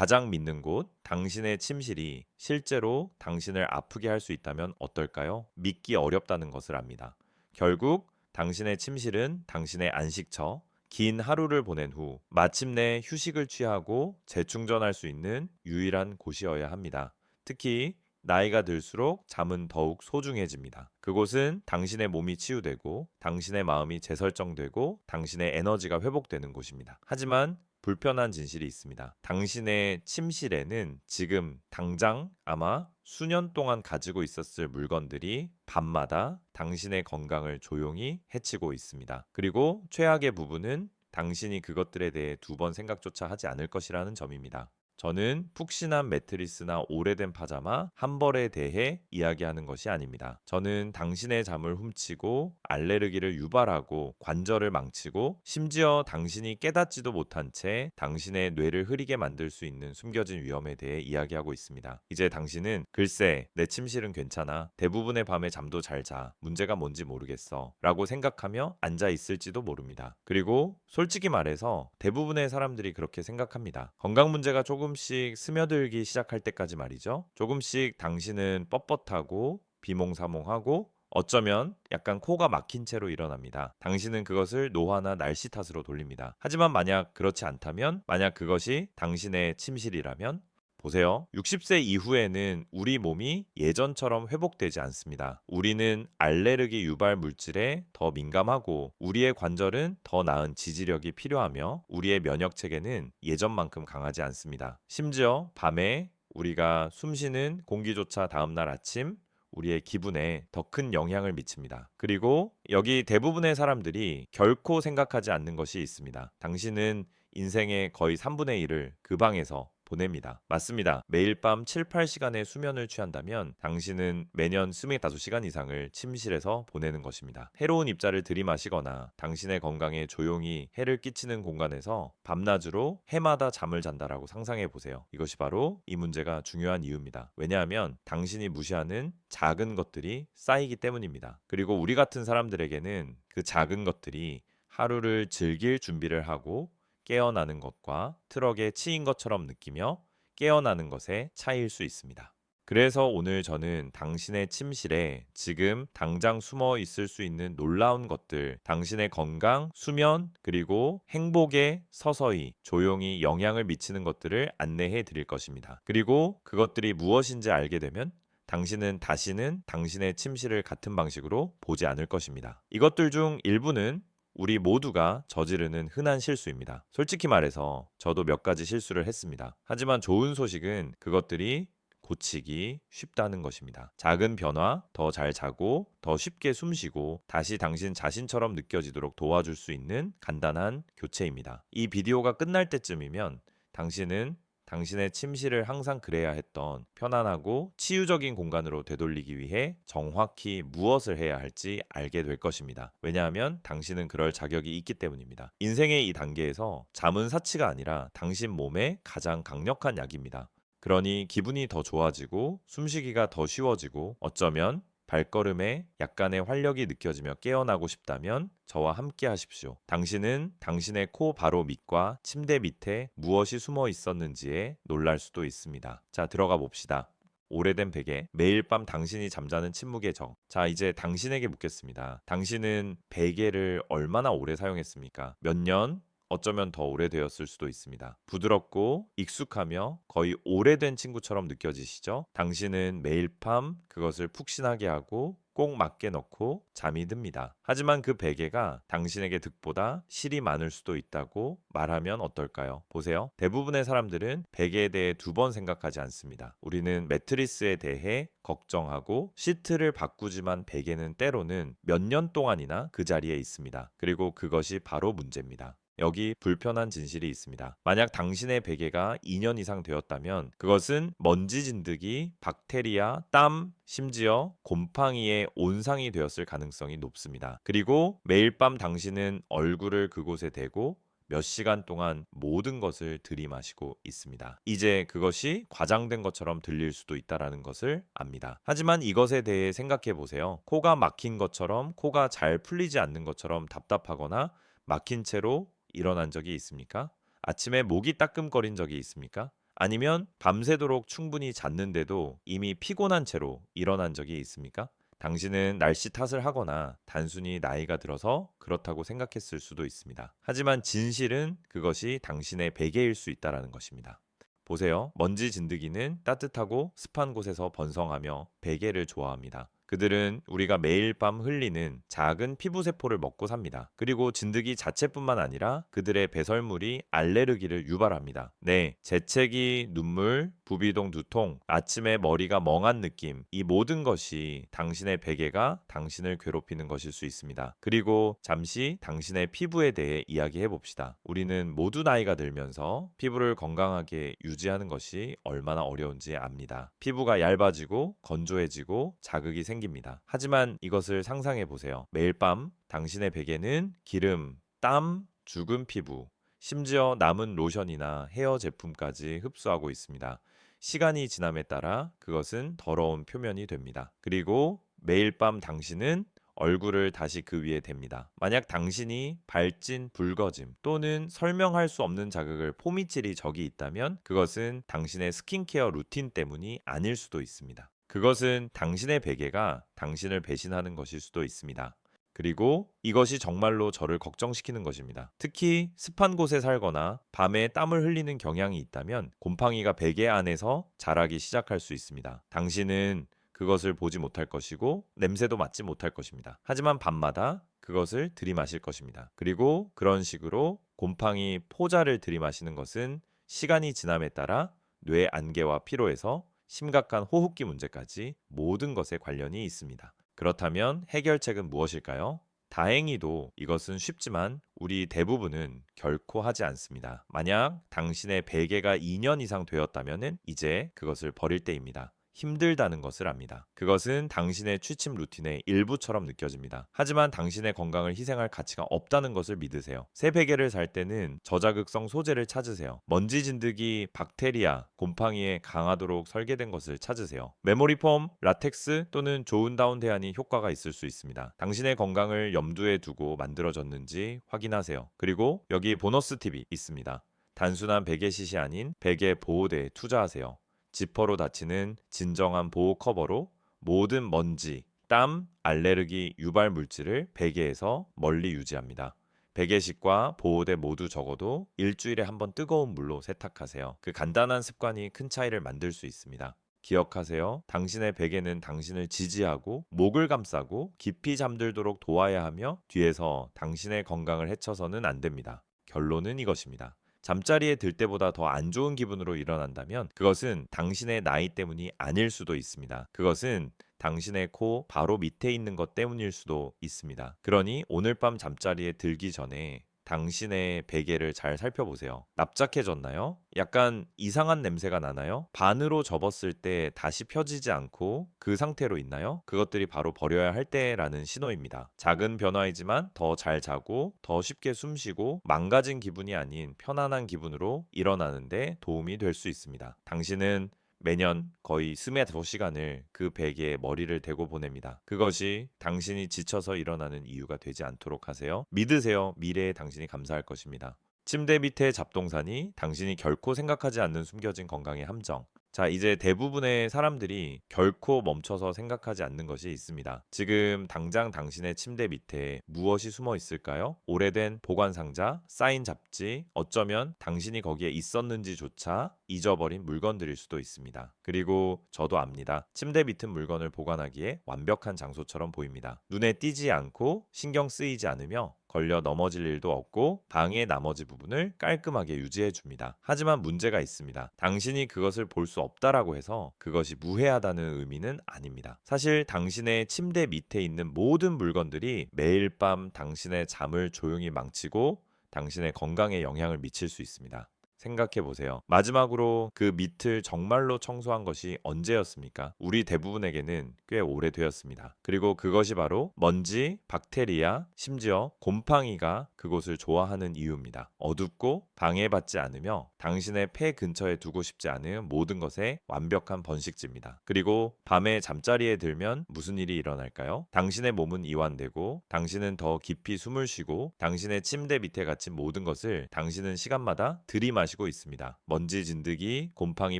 가장 믿는 곳, 당신의 침실이 실제로 당신을 아프게 할 수 있다면 어떨까요? 믿기 어렵다는 것을 압니다. 결국 당신의 침실은 당신의 안식처, 긴 하루를 보낸 후 마침내 휴식을 취하고 재충전할 수 있는 유일한 곳이어야 합니다. 특히 나이가 들수록 잠은 더욱 소중해집니다. 그곳은 당신의 몸이 치유되고 당신의 마음이 재설정되고 당신의 에너지가 회복되는 곳입니다. 하지만 불편한 진실이 있습니다. 당신의 침실에는 지금 당장 아마 수년 동안 가지고 있었을 물건들이 밤마다 당신의 건강을 조용히 해치고 있습니다. 그리고 최악의 부분은 당신이 그것들에 대해 두 번 생각조차 하지 않을 것이라는 점입니다. 저는 푹신한 매트리스나 오래된 파자마 한 벌에 대해 이야기하는 것이 아닙니다. 저는 당신의 잠을 훔치고 알레르기를 유발하고 관절을 망치고 심지어 당신이 깨닫지도 못한 채 당신의 뇌를 흐리게 만들 수 있는 숨겨진 위험에 대해 이야기하고 있습니다. 이제 당신은 글쎄 내 침실은 괜찮아. 대부분의 밤에 잠도 잘 자. 문제가 뭔지 모르겠어. 라고 생각하며 앉아 있을지도 모릅니다. 그리고 솔직히 말해서 대부분의 사람들이 그렇게 생각합니다. 건강 문제가 조금씩 스며들기 시작할 때까지 말이죠. 조금씩 당신은 뻣뻣하고 비몽사몽하고 어쩌면 약간 코가 막힌 채로 일어납니다. 당신은 그것을 노화나 날씨 탓으로 돌립니다. 하지만 만약 그렇지 않다면, 만약 그것이 당신의 침실이라면 보세요. 60세 이후에는 우리 몸이 예전처럼 회복되지 않습니다. 우리는 알레르기 유발 물질에 더 민감하고 우리의 관절은 더 나은 지지력이 필요하며 우리의 면역 체계는 예전만큼 강하지 않습니다. 심지어 밤에 우리가 숨쉬는 공기조차 다음날 아침 우리의 기분에 더 큰 영향을 미칩니다. 그리고 여기 대부분의 사람들이 결코 생각하지 않는 것이 있습니다. 당신은 인생의 거의 3분의 1을 그 방에서 보냅니다. 맞습니다. 매일 밤 7, 8시간의 수면을 취한다면 당신은 매년 25시간 이상을 침실에서 보내는 것입니다. 해로운 입자를 들이마시거나 당신의 건강에 조용히 해를 끼치는 공간에서 밤낮으로 해마다 잠을 잔다라고 상상해 보세요. 이것이 바로 이 문제가 중요한 이유입니다. 왜냐하면 당신이 무시하는 작은 것들이 쌓이기 때문입니다. 그리고 우리 같은 사람들에게는 그 작은 것들이 하루를 즐길 준비를 하고 깨어나는 것과 트럭에 치인 것처럼 느끼며 깨어나는 것의 차이일 수 있습니다. 그래서 오늘 저는 당신의 침실에 지금 당장 숨어 있을 수 있는 놀라운 것들, 당신의 건강, 수면, 그리고 행복에 서서히 조용히 영향을 미치는 것들을 안내해 드릴 것입니다. 그리고 그것들이 무엇인지 알게 되면 당신은 다시는 당신의 침실을 같은 방식으로 보지 않을 것입니다. 이것들 중 일부는 우리 모두가 저지르는 흔한 실수입니다. 솔직히 말해서 저도 몇 가지 실수를 했습니다. 하지만 좋은 소식은 그것들이 고치기 쉽다는 것입니다. 작은 변화, 더 잘 자고, 더 쉽게 숨 쉬고, 다시 당신 자신처럼 느껴지도록 도와줄 수 있는 간단한 교체입니다. 이 비디오가 끝날 때쯤이면 당신은 당신의 침실을 항상 그래야 했던 편안하고 치유적인 공간으로 되돌리기 위해 정확히 무엇을 해야 할지 알게 될 것입니다. 왜냐하면 당신은 그럴 자격이 있기 때문입니다. 인생의 이 단계에서 잠은 사치가 아니라 당신 몸의 가장 강력한 약입니다. 그러니 기분이 더 좋아지고 숨쉬기가 더 쉬워지고 어쩌면 발걸음에 약간의 활력이 느껴지며 깨어나고 싶다면 저와 함께 하십시오. 당신은 당신의 코 바로 밑과 침대 밑에 무엇이 숨어 있었는지에 놀랄 수도 있습니다. 자, 들어가 봅시다. 오래된 베개, 매일 밤 당신이 잠자는 침묵의 적. 자, 이제 당신에게 묻겠습니다. 당신은 베개를 얼마나 오래 사용했습니까? 몇 년? 어쩌면 더 오래되었을 수도 있습니다. 부드럽고 익숙하며 거의 오래된 친구처럼 느껴지시죠? 당신은 매일 밤 그것을 푹신하게 하고 꼭 맞게 넣고 잠이 듭니다. 하지만 그 베개가 당신에게 득보다 실이 많을 수도 있다고 말하면 어떨까요? 보세요. 대부분의 사람들은 베개에 대해 두 번 생각하지 않습니다. 우리는 매트리스에 대해 걱정하고 시트를 바꾸지만 베개는 때로는 몇 년 동안이나 그 자리에 있습니다. 그리고 그것이 바로 문제입니다. 여기 불편한 진실이 있습니다. 만약 당신의 베개가 2년 이상 되었다면 그것은 먼지 진드기, 박테리아, 땀, 심지어 곰팡이의 온상이 되었을 가능성이 높습니다. 그리고 매일 밤 당신은 얼굴을 그곳에 대고 몇 시간 동안 모든 것을 들이마시고 있습니다. 이제 그것이 과장된 것처럼 들릴 수도 있다는 것을 압니다. 하지만 이것에 대해 생각해 보세요. 코가 막힌 것처럼 코가 잘 풀리지 않는 것처럼 답답하거나 막힌 채로 일어난 적이 있습니까? 아침에 목이 따끔거린 적이 있습니까? 아니면 밤새도록 충분히 잤는데도 이미 피곤한 채로 일어난 적이 있습니까? 당신은 날씨 탓을 하거나 단순히 나이가 들어서 그렇다고 생각했을 수도 있습니다. 하지만 진실은 그것이 당신의 베개일 수 있다는 것입니다. 보세요. 먼지 진드기는 따뜻하고 습한 곳에서 번성하며 베개를 좋아합니다. 그들은 우리가 매일 밤 흘리는 작은 피부세포를 먹고 삽니다. 그리고 진드기 자체뿐만 아니라 그들의 배설물이 알레르기를 유발합니다. 네, 재채기, 눈물, 부비동 두통, 아침에 머리가 멍한 느낌, 이 모든 것이 당신의 베개가 당신을 괴롭히는 것일 수 있습니다. 그리고 잠시 당신의 피부에 대해 이야기해 봅시다. 우리는 모두 나이가 들면서 피부를 건강하게 유지하는 것이 얼마나 어려운지 압니다. 피부가 얇아지고 건조해지고 자극이 생깁니다. 하지만 이것을 상상해 보세요. 매일 밤 당신의 베개는 기름, 땀, 죽은 피부, 심지어 남은 로션이나 헤어 제품까지 흡수하고 있습니다. 시간이 지남에 따라 그것은 더러운 표면이 됩니다. 그리고 매일 밤 당신은 얼굴을 다시 그 위에 댑니다. 만약 당신이 발진, 붉어짐 또는 설명할 수 없는 자극을 포미질이 적이 있다면 그것은 당신의 스킨케어 루틴 때문이 아닐 수도 있습니다. 그것은 당신의 베개가 당신을 배신하는 것일 수도 있습니다. 그리고 이것이 정말로 저를 걱정시키는 것입니다. 특히 습한 곳에 살거나 밤에 땀을 흘리는 경향이 있다면 곰팡이가 베개 안에서 자라기 시작할 수 있습니다. 당신은 그것을 보지 못할 것이고 냄새도 맡지 못할 것입니다. 하지만 밤마다 그것을 들이마실 것입니다. 그리고 그런 식으로 곰팡이 포자를 들이마시는 것은 시간이 지남에 따라 뇌 안개와 피로에서 심각한 호흡기 문제까지 모든 것에 관련이 있습니다. 그렇다면 해결책은 무엇일까요? 다행히도 이것은 쉽지만 우리 대부분은 결코 하지 않습니다. 만약 당신의 베개가 2년 이상 되었다면 이제 그것을 버릴 때입니다. 힘들다는 것을 압니다. 그것은 당신의 취침 루틴의 일부처럼 느껴집니다. 하지만 당신의 건강을 희생할 가치가 없다는 것을 믿으세요. 새 베개를 살 때는 저자극성 소재를 찾으세요. 먼지 진드기, 박테리아, 곰팡이에 강하도록 설계된 것을 찾으세요. 메모리 폼, 라텍스 또는 좋은 다운 대안이 효과가 있을 수 있습니다. 당신의 건강을 염두에 두고 만들어졌는지 확인하세요. 그리고 여기 보너스 팁이 있습니다. 단순한 베개싯이 아닌 베개 보호대에 투자하세요. 지퍼로 닫히는 진정한 보호 커버로 모든 먼지, 땀, 알레르기 유발 물질을 베개에서 멀리 유지합니다. 베개식과 보호대 모두 적어도 일주일에 한 번 뜨거운 물로 세탁하세요. 그 간단한 습관이 큰 차이를 만들 수 있습니다. 기억하세요. 당신의 베개는 당신을 지지하고 목을 감싸고 깊이 잠들도록 도와야 하며 뒤에서 당신의 건강을 해쳐서는 안 됩니다. 결론은 이것입니다. 잠자리에 들 때보다 더 안 좋은 기분으로 일어난다면 그것은 당신의 나이 때문이 아닐 수도 있습니다. 그것은 당신의 코 바로 밑에 있는 것 때문일 수도 있습니다. 그러니 오늘 밤 잠자리에 들기 전에 당신의 베개를 잘 살펴보세요. 납작해졌나요? 약간 이상한 냄새가 나나요? 반으로 접었을 때 다시 펴지지 않고 그 상태로 있나요? 그것들이 바로 버려야 할 때라는 신호입니다. 작은 변화이지만 더 잘 자고 더 쉽게 숨 쉬고 망가진 기분이 아닌 편안한 기분으로 일어나는데 도움이 될 수 있습니다. 당신은 매년 거의 25시간을 그 베개에 머리를 대고 보냅니다. 그것이 당신이 지쳐서 일어나는 이유가 되지 않도록 하세요. 믿으세요. 미래에 당신이 감사할 것입니다. 침대 밑에 잡동사니 당신이 결코 생각하지 않는 숨겨진 건강의 함정. 자, 이제 대부분의 사람들이 결코 멈춰서 생각하지 않는 것이 있습니다. 지금 당장 당신의 침대 밑에 무엇이 숨어 있을까요? 오래된 보관 상자, 쌓인 잡지, 어쩌면 당신이 거기에 있었는지조차 잊어버린 물건들일 수도 있습니다. 그리고 저도 압니다. 침대 밑은 물건을 보관하기에 완벽한 장소처럼 보입니다. 눈에 띄지 않고 신경 쓰이지 않으며 걸려 넘어질 일도 없고 방의 나머지 부분을 깔끔하게 유지해 줍니다. 하지만 문제가 있습니다. 당신이 그것을 볼 수 없다라고 해서 그것이 무해하다는 의미는 아닙니다. 사실 당신의 침대 밑에 있는 모든 물건들이 매일 밤 당신의 잠을 조용히 망치고 당신의 건강에 영향을 미칠 수 있습니다. 생각해 보세요. 마지막으로 그 밑을 정말로 청소한 것이 언제였습니까? 우리 대부분에게는 꽤 오래되었습니다. 그리고 그것이 바로 먼지, 박테리아, 심지어 곰팡이가 그곳을 좋아하는 이유입니다. 어둡고 방해받지 않으며 당신의 폐 근처에 두고 싶지 않은 모든 것의 완벽한 번식지입니다. 그리고 밤에 잠자리에 들면 무슨 일이 일어날까요? 당신의 몸은 이완되고 당신은 더 깊이 숨을 쉬고 당신의 침대 밑에 갇힌 모든 것을 당신은 시간마다 들이마실 마시고 있습니다. 먼지 진드기, 곰팡이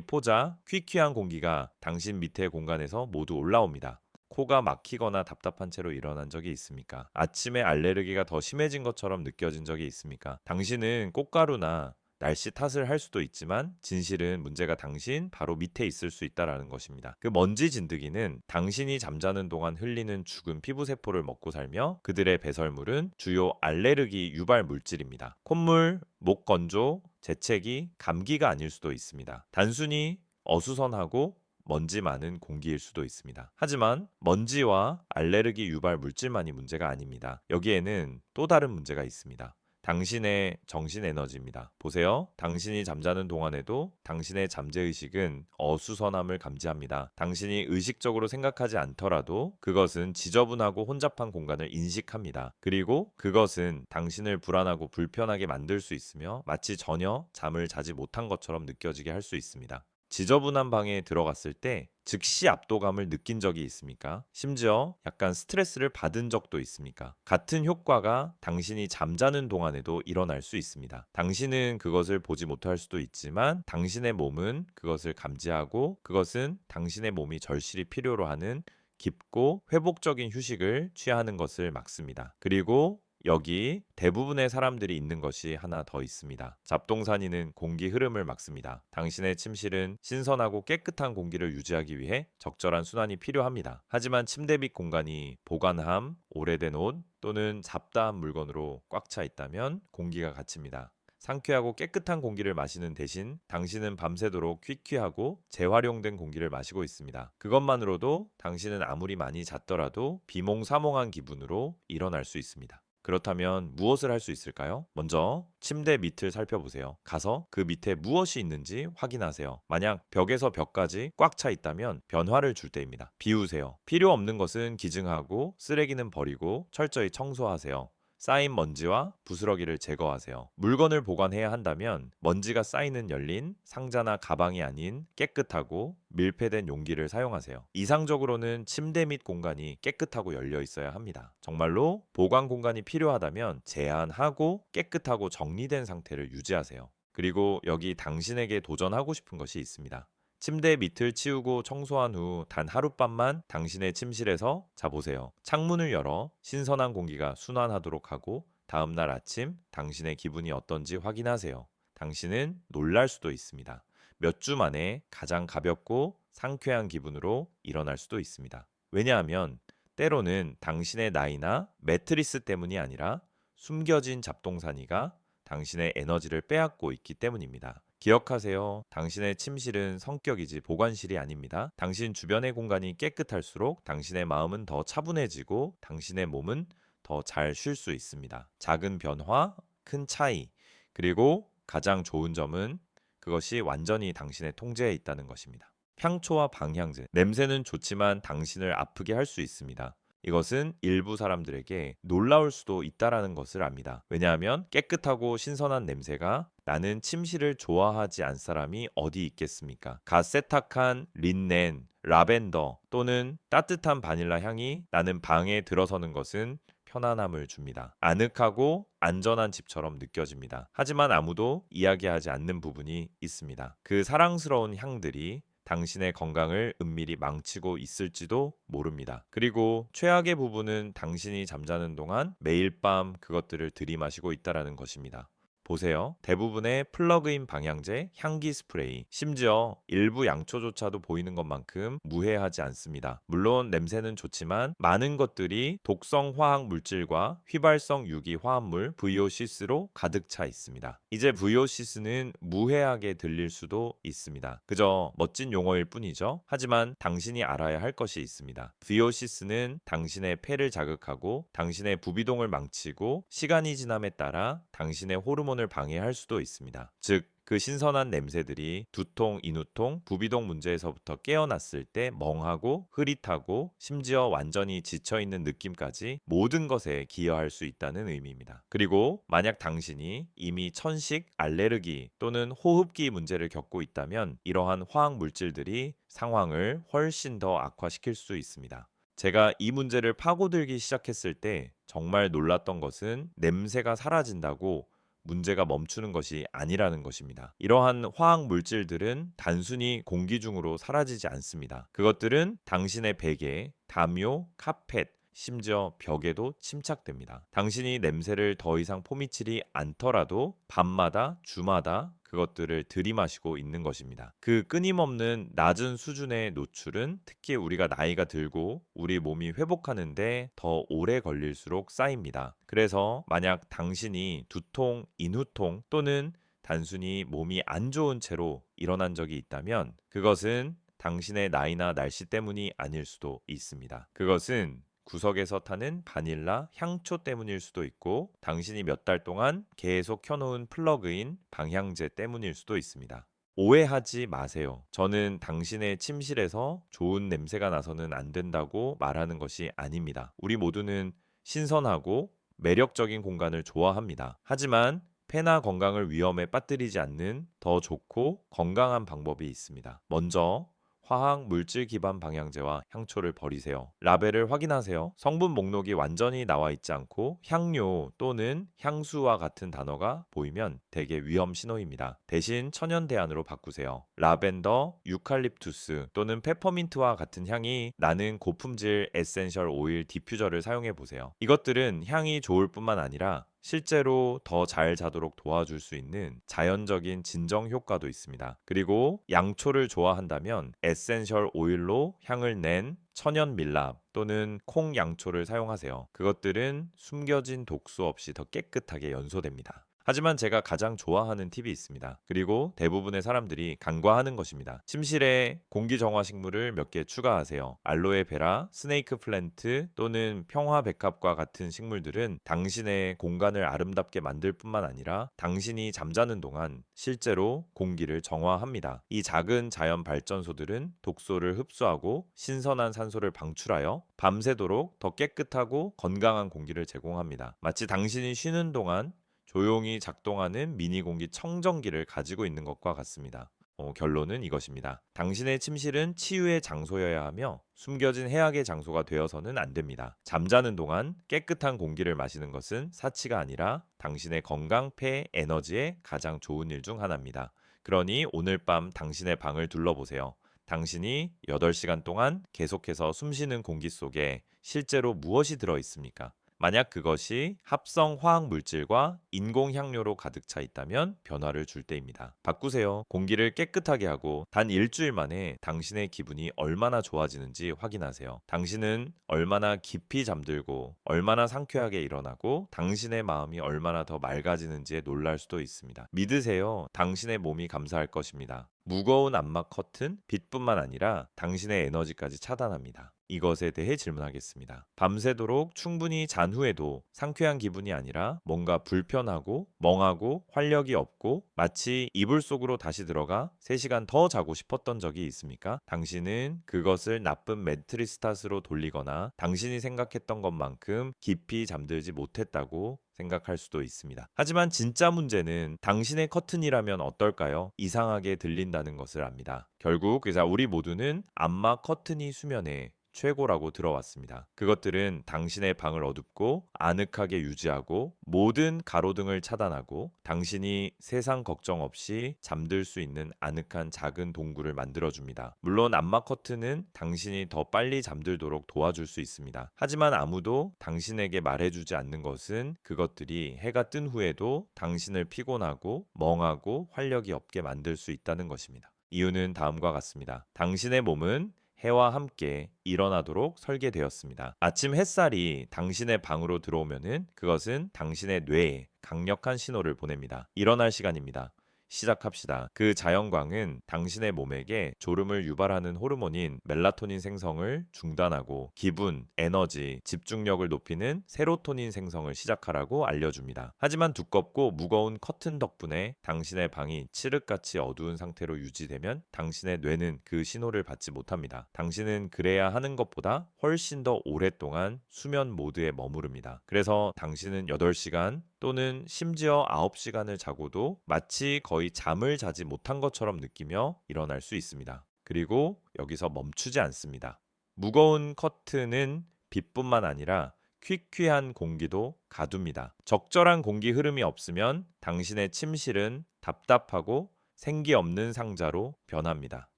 포자, 퀴퀴한 공기가 당신 밑에 공간에서 모두 올라옵니다. 코가 막히거나 답답한 채로 일어난 적이 있습니까? 아침에 알레르기가 더 심해진 것처럼 느껴진 적이 있습니까? 당신은 꽃가루나 날씨 탓을 할 수도 있지만 진실은 문제가 당신 바로 밑에 있을 수 있다라는 것입니다. 그 먼지 진드기는 당신이 잠자는 동안 흘리는 죽은 피부 세포를 먹고 살며 그들의 배설물은 주요 알레르기 유발 물질입니다. 콧물, 목 건조, 재채기, 감기가 아닐 수도 있습니다. 단순히 어수선하고 먼지 많은 공기일 수도 있습니다. 하지만 먼지와 알레르기 유발 물질만이 문제가 아닙니다. 여기에는 또 다른 문제가 있습니다. 당신의 정신 에너지입니다. 보세요. 당신이 잠자는 동안에도 당신의 잠재의식은 어수선함을 감지합니다. 당신이 의식적으로 생각하지 않더라도 그것은 지저분하고 혼잡한 공간을 인식합니다. 그리고 그것은 당신을 불안하고 불편하게 만들 수 있으며 마치 전혀 잠을 자지 못한 것처럼 느껴지게 할 수 있습니다. 지저분한 방에 들어갔을 때 즉시 압도감을 느낀 적이 있습니까? 심지어 약간 스트레스를 받은 적도 있습니까? 같은 효과가 당신이 잠자는 동안에도 일어날 수 있습니다. 당신은 그것을 보지 못할 수도 있지만 당신의 몸은 그것을 감지하고 그것은 당신의 몸이 절실히 필요로 하는 깊고 회복적인 휴식을 취하는 것을 막습니다. 그리고 여기 대부분의 사람들이 있는 것이 하나 더 있습니다. 잡동사니는 공기 흐름을 막습니다. 당신의 침실은 신선하고 깨끗한 공기를 유지하기 위해 적절한 순환이 필요합니다. 하지만 침대 밑 공간이 보관함, 오래된 옷 또는 잡다한 물건으로 꽉 차 있다면 공기가 갇힙니다. 상쾌하고 깨끗한 공기를 마시는 대신 당신은 밤새도록 퀴퀴하고 재활용된 공기를 마시고 있습니다. 그것만으로도 당신은 아무리 많이 잤더라도 비몽사몽한 기분으로 일어날 수 있습니다. 그렇다면 무엇을 할 수 있을까요? 먼저 침대 밑을 살펴보세요. 가서 그 밑에 무엇이 있는지 확인하세요. 만약 벽에서 벽까지 꽉 차 있다면 변화를 줄 때입니다. 비우세요. 필요 없는 것은 기증하고 쓰레기는 버리고 철저히 청소하세요. 쌓인 먼지와 부스러기를 제거하세요. 물건을 보관해야 한다면 먼지가 쌓이는 열린 상자나 가방이 아닌 깨끗하고 밀폐된 용기를 사용하세요. 이상적으로는 침대 및 공간이 깨끗하고 열려 있어야 합니다. 정말로 보관 공간이 필요하다면 제한하고 깨끗하고 정리된 상태를 유지하세요. 그리고 여기 당신에게 도전하고 싶은 것이 있습니다. 침대 밑을 치우고 청소한 후 단 하룻밤만 당신의 침실에서 자보세요. 창문을 열어 신선한 공기가 순환하도록 하고 다음날 아침 당신의 기분이 어떤지 확인하세요. 당신은 놀랄 수도 있습니다. 몇 주 만에 가장 가볍고 상쾌한 기분으로 일어날 수도 있습니다. 왜냐하면 때로는 당신의 나이나 매트리스 때문이 아니라 숨겨진 잡동사니가 당신의 에너지를 빼앗고 있기 때문입니다. 기억하세요. 당신의 침실은 성격이지 보관실이 아닙니다. 당신 주변의 공간이 깨끗할수록 당신의 마음은 더 차분해지고 당신의 몸은 더 잘 쉴 수 있습니다. 작은 변화, 큰 차이, 그리고 가장 좋은 점은 그것이 완전히 당신의 통제에 있다는 것입니다. 향초와 방향제, 냄새는 좋지만 당신을 아프게 할 수 있습니다. 이것은 일부 사람들에게 놀라울 수도 있다라는 것을 압니다. 왜냐하면 깨끗하고 신선한 냄새가 나는 침실을 좋아하지 않을 사람이 어디 있겠습니까? 갓 세탁한 린넨, 라벤더 또는 따뜻한 바닐라 향이 나는 방에 들어서는 것은 편안함을 줍니다. 아늑하고 안전한 집처럼 느껴집니다. 하지만 아무도 이야기하지 않는 부분이 있습니다. 그 사랑스러운 향들이 당신의 건강을 은밀히 망치고 있을지도 모릅니다. 그리고 최악의 부분은 당신이 잠자는 동안 매일 밤 그것들을 들이마시고 있다는 것입니다. 보세요. 대부분의 플러그인 방향제, 향기 스프레이, 심지어 일부 양초조차도 보이는 것만큼 무해하지 않습니다. 물론 냄새는 좋지만 많은 것들이 독성 화학 물질과 휘발성 유기 화합물 VOCs로 가득 차 있습니다. 이제 VOCs는 무해하게 들릴 수도 있습니다. 그저 멋진 용어일 뿐이죠. 하지만 당신이 알아야 할 것이 있습니다. VOCs는 당신의 폐를 자극하고 당신의 부비동을 망치고 시간이 지남에 따라 당신의 호르몬을 방해할 수도 있습니다. 즉, 그 신선한 냄새들이 두통, 인후통, 부비동 문제에서부터 깨어났을 때 멍하고 흐릿하고 심지어 완전히 지쳐있는 느낌까지 모든 것에 기여할 수 있다는 의미입니다. 그리고 만약 당신이 이미 천식, 알레르기 또는 호흡기 문제를 겪고 있다면 이러한 화학 물질들이 상황을 훨씬 더 악화시킬 수 있습니다. 제가 이 문제를 파고들기 시작했을 때 정말 놀랐던 것은 냄새가 사라진다고 문제가 멈추는 것이 아니라는 것입니다. 이러한 화학 물질들은 단순히 공기 중으로 사라지지 않습니다. 그것들은 당신의 베개, 담요, 카펫, 심지어 벽에도 침착됩니다. 당신이 냄새를 더 이상 포미치지 않더라도 밤마다, 주마다 그것들을 들이마시고 있는 것입니다. 그 끊임없는 낮은 수준의 노출은 특히 우리가 나이가 들고 우리 몸이 회복하는데 더 오래 걸릴수록 쌓입니다. 그래서 만약 당신이 두통, 인후통 또는 단순히 몸이 안 좋은 채로 일어난 적이 있다면 그것은 당신의 나이나 날씨 때문이 아닐 수도 있습니다. 그것은 구석에서 타는 바닐라 향초 때문일 수도 있고 당신이 몇 달 동안 계속 켜놓은 플러그인 방향제 때문일 수도 있습니다. 오해하지 마세요. 저는 당신의 침실에서 좋은 냄새가 나서는 안 된다고 말하는 것이 아닙니다. 우리 모두는 신선하고 매력적인 공간을 좋아합니다. 하지만 폐나 건강을 위험에 빠뜨리지 않는 더 좋고 건강한 방법이 있습니다. 먼저 화학 물질 기반 방향제와 향초를 버리세요. 라벨을 확인하세요. 성분 목록이 완전히 나와 있지 않고 향료 또는 향수와 같은 단어가 보이면 대개 위험 신호입니다. 대신 천연 대안으로 바꾸세요. 라벤더, 유칼립투스 또는 페퍼민트와 같은 향이 나는 고품질 에센셜 오일 디퓨저를 사용해 보세요. 이것들은 향이 좋을 뿐만 아니라 실제로 더 잘 자도록 도와줄 수 있는 자연적인 진정 효과도 있습니다. 그리고 양초를 좋아한다면 에센셜 오일로 향을 낸 천연 밀랍 또는 콩 양초를 사용하세요. 그것들은 숨겨진 독소 없이 더 깨끗하게 연소됩니다. 하지만 제가 가장 좋아하는 팁이 있습니다. 그리고 대부분의 사람들이 간과하는 것입니다. 침실에 공기정화 식물을 몇 개 추가하세요. 알로에베라, 스네이크 플랜트 또는 평화백합과 같은 식물들은 당신의 공간을 아름답게 만들 뿐만 아니라 당신이 잠자는 동안 실제로 공기를 정화합니다. 이 작은 자연 발전소들은 독소를 흡수하고 신선한 산소를 방출하여 밤새도록 더 깨끗하고 건강한 공기를 제공합니다. 마치 당신이 쉬는 동안 조용히 작동하는 미니 공기 청정기를 가지고 있는 것과 같습니다. 결론은 이것입니다. 당신의 침실은 치유의 장소여야 하며 숨겨진 해악의 장소가 되어서는 안 됩니다. 잠자는 동안 깨끗한 공기를 마시는 것은 사치가 아니라 당신의 건강, 폐, 에너지에 가장 좋은 일 중 하나입니다. 그러니 오늘 밤 당신의 방을 둘러보세요. 당신이 8시간 동안 계속해서 숨쉬는 공기 속에 실제로 무엇이 들어 있습니까? 만약 그것이 합성 화학 물질과 인공 향료로 가득 차 있다면 변화를 줄 때입니다. 바꾸세요. 공기를 깨끗하게 하고 단 일주일 만에 당신의 기분이 얼마나 좋아지는지 확인하세요. 당신은 얼마나 깊이 잠들고 얼마나 상쾌하게 일어나고 당신의 마음이 얼마나 더 맑아지는지에 놀랄 수도 있습니다. 믿으세요. 당신의 몸이 감사할 것입니다. 무거운 암막 커튼, 빛뿐만 아니라 당신의 에너지까지 차단합니다. 이것에 대해 질문하겠습니다. 밤새도록 충분히 잔 후에도 상쾌한 기분이 아니라 뭔가 불편하고 멍하고 활력이 없고 마치 이불 속으로 다시 들어가 3시간 더 자고 싶었던 적이 있습니까? 당신은 그것을 나쁜 매트리스 탓으로 돌리거나 당신이 생각했던 것만큼 깊이 잠들지 못했다고 생각할 수도 있습니다. 하지만 진짜 문제는 당신의 커튼이라면 어떨까요? 이상하게 들린다는 것을 압니다. 결국 우리 모두는 암막 커튼이 수면에 최고라고 들어왔습니다. 그것들은 당신의 방을 어둡고 아늑하게 유지하고 모든 가로등을 차단하고 당신이 세상 걱정 없이 잠들 수 있는 아늑한 작은 동굴을 만들어줍니다. 물론 암막 커튼은 당신이 더 빨리 잠들도록 도와줄 수 있습니다. 하지만 아무도 당신에게 말해주지 않는 것은 그것들이 해가 뜬 후에도 당신을 피곤하고 멍하고 활력이 없게 만들 수 있다는 것입니다. 이유는 다음과 같습니다. 당신의 몸은 해와 함께 일어나도록 설계되었습니다. 아침 햇살이 당신의 방으로 들어오면은 그것은 당신의 뇌에 강력한 신호를 보냅니다. 일어날 시간입니다. 시작합시다. 그 자연광은 당신의 몸에게 졸음을 유발하는 호르몬인 멜라토닌 생성을 중단하고 기분, 에너지, 집중력을 높이는 세로토닌 생성을 시작하라고 알려줍니다. 하지만 두껍고 무거운 커튼 덕분에 당신의 방이 칠흑같이 어두운 상태로 유지되면 당신의 뇌는 그 신호를 받지 못합니다. 당신은 그래야 하는 것보다 훨씬 더 오랫동안 수면 모드에 머무릅니다. 그래서 당신은 8시간 또는 심지어 9시간을 자고도 마치 거의 잠을 자지 못한 것처럼 느끼며 일어날 수 있습니다. 그리고 여기서 멈추지 않습니다. 무거운 커튼은 빛뿐만 아니라 퀴퀴한 공기도 가둡니다. 적절한 공기 흐름이 없으면 당신의 침실은 답답하고 생기 없는 상자로 변합니다.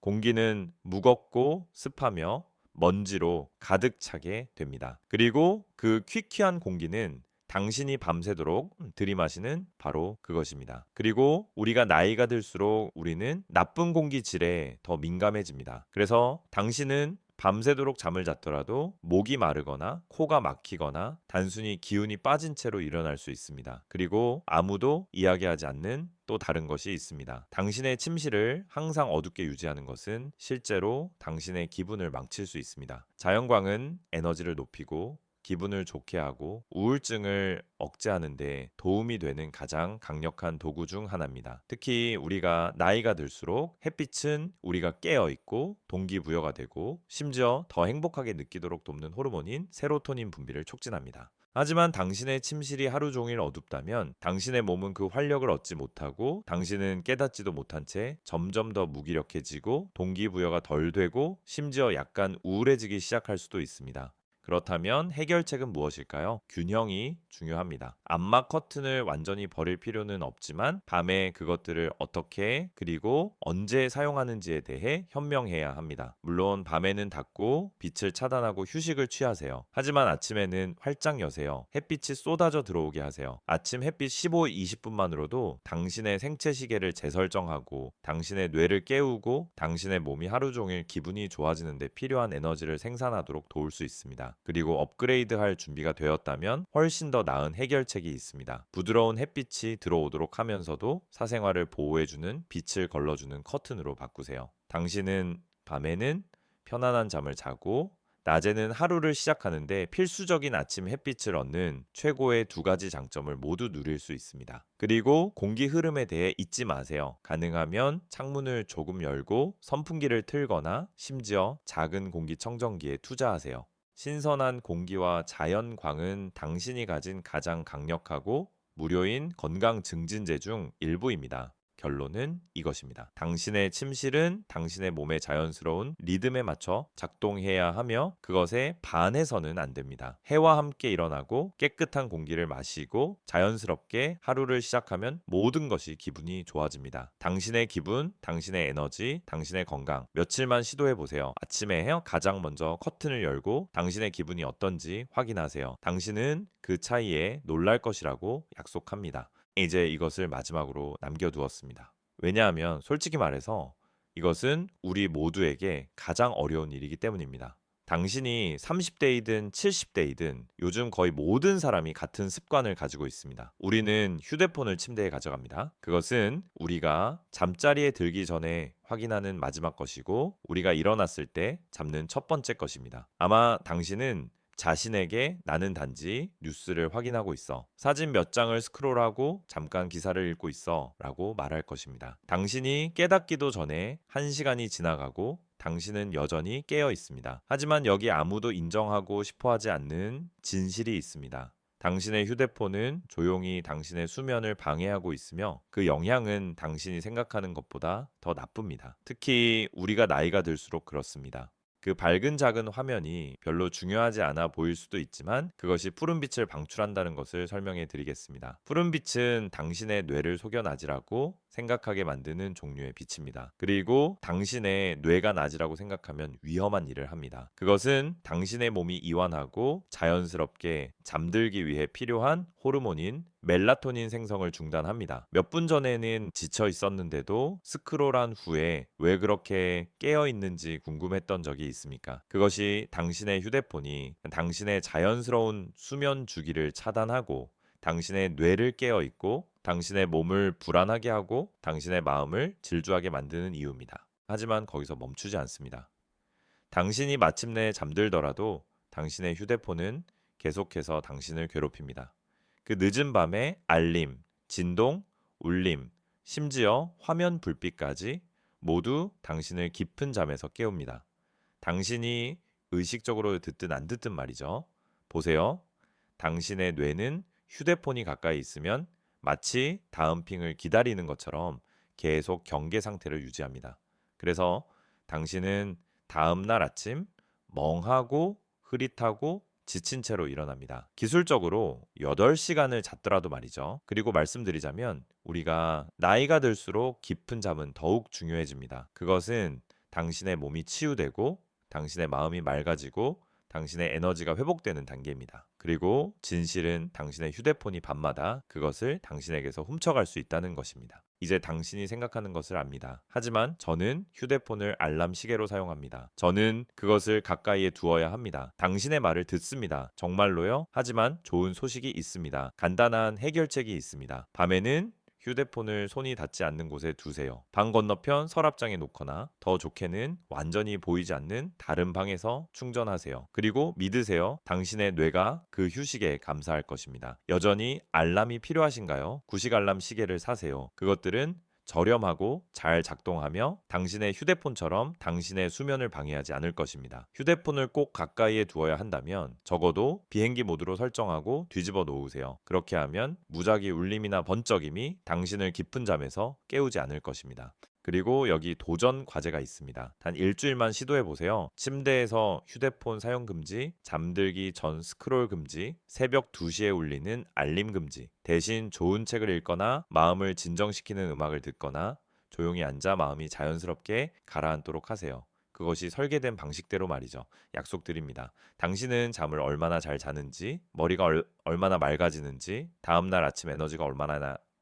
공기는 무겁고 습하며 먼지로 가득 차게 됩니다. 그리고 그 퀴퀴한 공기는 당신이 밤새도록 들이마시는 바로 그것입니다. 그리고 우리가 나이가 들수록 우리는 나쁜 공기 질에 더 민감해집니다. 그래서 당신은 밤새도록 잠을 잤더라도 목이 마르거나 코가 막히거나 단순히 기운이 빠진 채로 일어날 수 있습니다. 그리고 아무도 이야기하지 않는 또 다른 것이 있습니다. 당신의 침실을 항상 어둡게 유지하는 것은 실제로 당신의 기분을 망칠 수 있습니다. 자연광은 에너지를 높이고 기분을 좋게 하고 우울증을 억제하는 데 도움이 되는 가장 강력한 도구 중 하나입니다. 특히 우리가 나이가 들수록 햇빛은 우리가 깨어 있고 동기부여가 되고 심지어 더 행복하게 느끼도록 돕는 호르몬인 세로토닌 분비를 촉진합니다. 하지만 당신의 침실이 하루 종일 어둡다면 당신의 몸은 그 활력을 얻지 못하고 당신은 깨닫지도 못한 채 점점 더 무기력해지고 동기부여가 덜 되고 심지어 약간 우울해지기 시작할 수도 있습니다. 그렇다면 해결책은 무엇일까요? 균형이 중요합니다. 암막 커튼을 완전히 버릴 필요는 없지만 밤에 그것들을 어떻게 그리고 언제 사용하는지에 대해 현명해야 합니다. 물론 밤에는 닫고 빛을 차단하고 휴식을 취하세요. 하지만 아침에는 활짝 여세요. 햇빛이 쏟아져 들어오게 하세요. 아침 햇빛 15, 20분만으로도 당신의 생체 시계를 재설정하고 당신의 뇌를 깨우고 당신의 몸이 하루 종일 기분이 좋아지는 데 필요한 에너지를 생산하도록 도울 수 있습니다. 그리고 업그레이드할 준비가 되었다면 훨씬 더 나은 해결책이 있습니다. 부드러운 햇빛이 들어오도록 하면서도 사생활을 보호해주는 빛을 걸러주는 커튼으로 바꾸세요. 당신은 밤에는 편안한 잠을 자고 낮에는 하루를 시작하는데 필수적인 아침 햇빛을 얻는 최고의 두 가지 장점을 모두 누릴 수 있습니다. 그리고 공기 흐름에 대해 잊지 마세요. 가능하면 창문을 조금 열고 선풍기를 틀거나 심지어 작은 공기청정기에 투자하세요. 신선한 공기와 자연광은 당신이 가진 가장 강력하고 무료인 건강 증진제 중 일부입니다. 결론은 이것입니다. 당신의 침실은 당신의 몸의 자연스러운 리듬에 맞춰 작동해야 하며 그것에 반해서는 안 됩니다. 해와 함께 일어나고 깨끗한 공기를 마시고 자연스럽게 하루를 시작하면 모든 것이 기분이 좋아집니다. 당신의 기분, 당신의 에너지, 당신의 건강 며칠만 시도해 보세요. 아침에 가장 먼저 커튼을 열고 당신의 기분이 어떤지 확인하세요. 당신은 그 차이에 놀랄 것이라고 약속합니다. 이제 이것을 마지막으로 남겨두었습니다. 왜냐하면 솔직히 말해서 이것은 우리 모두에게 가장 어려운 일이기 때문입니다. 당신이 30대이든 70대이든 요즘 거의 모든 사람이 같은 습관을 가지고 있습니다. 우리는 휴대폰을 침대에 가져갑니다. 그것은 우리가 잠자리에 들기 전에 확인하는 마지막 것이고 우리가 일어났을 때 잡는 첫 번째 것입니다. 아마 당신은 자신에게 나는 단지 뉴스를 확인하고 있어. 사진 몇 장을 스크롤하고 잠깐 기사를 읽고 있어. 라고 말할 것입니다. 당신이 깨닫기도 전에 1시간이 지나가고 당신은 여전히 깨어 있습니다. 하지만 여기 아무도 인정하고 싶어 하지 않는 진실이 있습니다. 당신의 휴대폰은 조용히 당신의 수면을 방해하고 있으며 그 영향은 당신이 생각하는 것보다 더 나쁩니다. 특히 우리가 나이가 들수록 그렇습니다. 그 밝은 작은 화면이 별로 중요하지 않아 보일 수도 있지만 그것이 푸른빛을 방출한다는 것을 설명해 드리겠습니다. 푸른빛은 당신의 뇌를 속여나지라고 생각하게 만드는 종류의 빛입니다. 그리고 당신의 뇌가 낮이라고 생각하면 위험한 일을 합니다. 그것은 당신의 몸이 이완하고 자연스럽게 잠들기 위해 필요한 호르몬인 멜라토닌 생성을 중단합니다. 몇 분 전에는 지쳐 있었는데도 스크롤한 후에 왜 그렇게 깨어 있는지 궁금했던 적이 있습니까? 그것이 당신의 휴대폰이 당신의 자연스러운 수면 주기를 차단하고 당신의 뇌를 깨어 있고 당신의 몸을 불안하게 하고 당신의 마음을 질주하게 만드는 이유입니다. 하지만 거기서 멈추지 않습니다. 당신이 마침내 잠들더라도 당신의 휴대폰은 계속해서 당신을 괴롭힙니다. 그 늦은 밤에 알림, 진동, 울림, 심지어 화면 불빛까지 모두 당신을 깊은 잠에서 깨웁니다. 당신이 의식적으로 듣든 안 듣든 말이죠. 보세요. 당신의 뇌는 휴대폰이 가까이 있으면 마치 다음 핑을 기다리는 것처럼 계속 경계 상태를 유지합니다. 그래서 당신은 다음 날 아침 멍하고 흐릿하고 지친 채로 일어납니다. 기술적으로 8시간을 잤더라도 말이죠. 그리고 말씀드리자면 우리가 나이가 들수록 깊은 잠은 더욱 중요해집니다. 그것은 당신의 몸이 치유되고 당신의 마음이 맑아지고 당신의 에너지가 회복되는 단계입니다. 그리고 진실은 당신의 휴대폰이 밤마다 그것을 당신에게서 훔쳐갈 수 있다는 것입니다. 이제 당신이 생각하는 것을 압니다. 하지만 저는 휴대폰을 알람 시계로 사용합니다. 저는 그것을 가까이에 두어야 합니다. 당신의 말을 듣습니다. 정말로요? 하지만 좋은 소식이 있습니다. 간단한 해결책이 있습니다. 밤에는 휴대폰을 손이 닿지 않는 곳에 두세요. 방 건너편 서랍장에 놓거나 더 좋게는 완전히 보이지 않는 다른 방에서 충전하세요. 그리고 믿으세요. 당신의 뇌가 그 휴식에 감사할 것입니다. 여전히 알람이 필요하신가요? 구식 알람 시계를 사세요. 그것들은 저렴하고 잘 작동하며 당신의 휴대폰처럼 당신의 수면을 방해하지 않을 것입니다. 휴대폰을 꼭 가까이에 두어야 한다면 적어도 비행기 모드로 설정하고 뒤집어 놓으세요. 그렇게 하면 무작위 울림이나 번쩍임이 당신을 깊은 잠에서 깨우지 않을 것입니다. 그리고 여기 도전 과제가 있습니다. 단 일주일만 시도해 보세요. 침대에서 휴대폰 사용 금지, 잠들기 전 스크롤 금지, 새벽 2시에 울리는 알림 금지. 대신 좋은 책을 읽거나 마음을 진정시키는 음악을 듣거나 조용히 앉아 마음이 자연스럽게 가라앉도록 하세요. 그것이 설계된 방식대로 말이죠. 약속드립니다. 당신은 잠을 얼마나 잘 자는지, 머리가 얼마나 맑아지는지, 다음날 아침 에너지가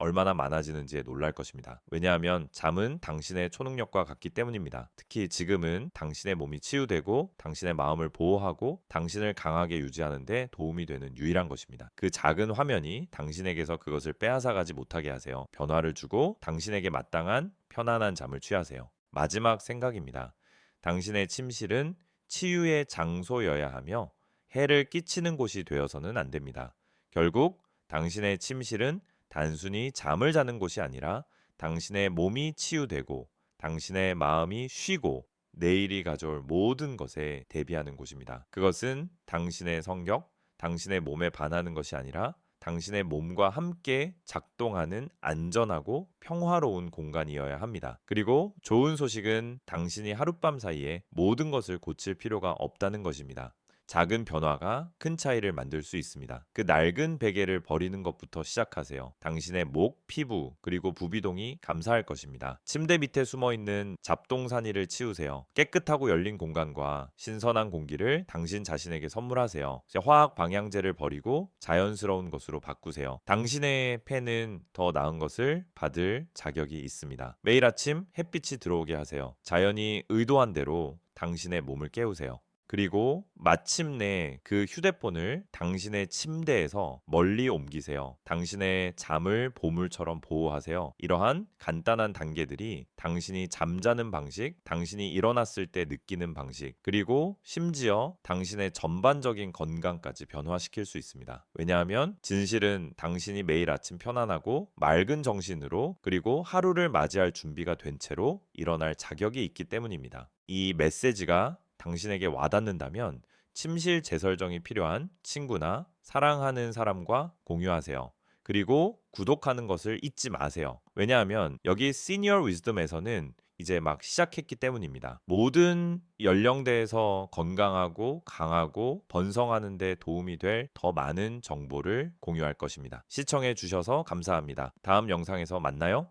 얼마나 많아지는지에 놀랄 것입니다. 왜냐하면 잠은 당신의 초능력과 같기 때문입니다. 특히 지금은 당신의 몸이 치유되고 당신의 마음을 보호하고 당신을 강하게 유지하는 데 도움이 되는 유일한 것입니다. 그 작은 화면이 당신에게서 그것을 빼앗아가지 못하게 하세요. 변화를 주고 당신에게 마땅한 편안한 잠을 취하세요. 마지막 생각입니다. 당신의 침실은 치유의 장소여야 하며 해를 끼치는 곳이 되어서는 안 됩니다. 결국 당신의 침실은 단순히 잠을 자는 곳이 아니라 당신의 몸이 치유되고 당신의 마음이 쉬고 내일이 가져올 모든 것에 대비하는 곳입니다. 그것은 당신의 성격, 당신의 몸에 반하는 것이 아니라 당신의 몸과 함께 작동하는 안전하고 평화로운 공간이어야 합니다. 그리고 좋은 소식은 당신이 하룻밤 사이에 모든 것을 고칠 필요가 없다는 것입니다. 작은 변화가 큰 차이를 만들 수 있습니다. 그 낡은 베개를 버리는 것부터 시작하세요. 당신의 목, 피부, 그리고 부비동이 감사할 것입니다. 침대 밑에 숨어있는 잡동사니를 치우세요. 깨끗하고 열린 공간과 신선한 공기를 당신 자신에게 선물하세요. 화학 방향제를 버리고 자연스러운 것으로 바꾸세요. 당신의 폐는 더 나은 것을 받을 자격이 있습니다. 매일 아침 햇빛이 들어오게 하세요. 자연이 의도한 대로 당신의 몸을 깨우세요. 그리고 마침내 그 휴대폰을 당신의 침대에서 멀리 옮기세요. 당신의 잠을 보물처럼 보호하세요. 이러한 간단한 단계들이 당신이 잠자는 방식, 당신이 일어났을 때 느끼는 방식, 그리고 심지어 당신의 전반적인 건강까지 변화시킬 수 있습니다. 왜냐하면 진실은 당신이 매일 아침 편안하고 맑은 정신으로 그리고 하루를 맞이할 준비가 된 채로 일어날 자격이 있기 때문입니다. 이 메시지가 당신에게 와닿는다면 침실 재설정이 필요한 친구나 사랑하는 사람과 공유하세요. 그리고 구독하는 것을 잊지 마세요. 왜냐하면 여기 시니어 위즈덤에서는 이제 막 시작했기 때문입니다. 모든 연령대에서 건강하고 강하고 번성하는 데 도움이 될 더 많은 정보를 공유할 것입니다. 시청해 주셔서 감사합니다. 다음 영상에서 만나요.